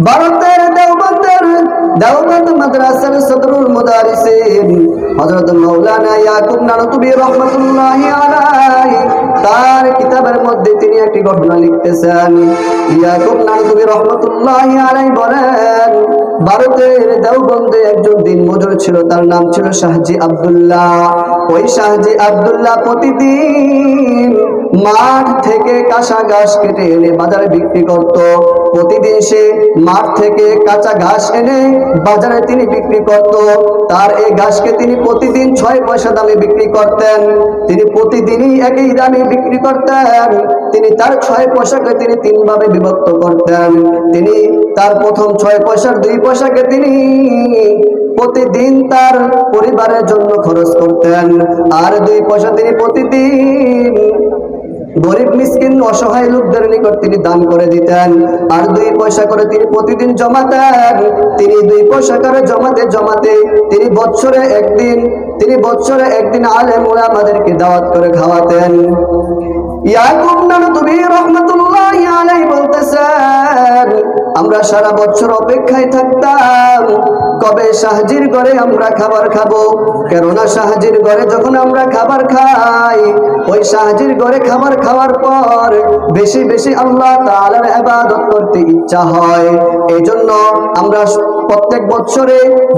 ভারতের দেওবন্দ মাদ্রাসার সদরুল মুদারিসিন হযরত মাওলানা ইয়াকুব নানুতুবি রাহমাতুল্লাহি আলাইহি তার কিতাবের মধ্যে তিনি একটি ঘটনা লিখতেছেন। ইয়াকুব নানুতুবি রাহমাতুল্লাহি আলাইহি বলেন, ভারতের দেওবন্দে একজন দিনমজুর ছিল, তার নাম ছিল শাহজি আব্দুল্লাহ। ওই শাহজি আব্দুল্লাহ প্রতিদিন মাঠ থেকে কাঁচা ঘাস কেটে এনে বাজারে বিক্রি করত। প্রতিদিন সে মাঠ থেকে কাঁচা ঘাস এনে বাজারে তিনি বিক্রি করত। তার এই ঘাসকে তিনি প্রতিদিন 6 পয়সা দামে বিক্রি করতেন। তিনি প্রতিদিনই একই দামে বিক্রি করতেন। তিনি তার 6 পয়সাকে তিনি 3 ভাবে বিভক্ত করতেন। তিনি তার প্রথম 6 পয়সার 2 পয়সাকে তিনি প্রতিদিন তার পরিবারের জন্য খরচ করতেন, আর 2 পয়সা তিনি প্রতিদিন গরিব মিসকিন অসহায় লোকদের নিকট তিনি দান করে দিতেন। আর 2 পয়সা করে তিনি প্রতিদিন জমাতেন। তিনি 2 পয়সা করে জমাতে তিনি বছরে একদিন আলেম ওলামাদেরকে দাওয়াত করে খাওয়াতেন। ইয়াকুব নানুতুবি রাহমাতুল্লাহি আলাইহি বলতেছেন, আমরা সারা বছর অপেক্ষায় থাকতাম কবে শাহজির ঘরে আমরা খাবার খাবো। কেননা শাহজির ঘরে যখন আমরা খাবার খাই, ওই শাহজির ঘরে খাবার খাওয়ার পর বেশি বেশি আল্লাহ তাআলার ইবাদত করতে ইচ্ছা হয়। এজন্য আমরা প্রত্যেক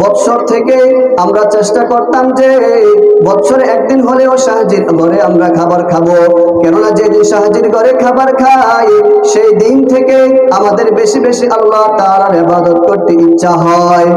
বছর থেকে আমরা চেষ্টা করতাম যে বছরে একদিন হলেও শাহজির ঘরে আমরা খাবার খাবো। কেননা যেদিন শাহজির ঘরে খাবার খাই, সেই দিন থেকে আমাদের বেশি বেশি আল্লাহ তাআলার ইবাদত করতে ইচ্ছা হয়।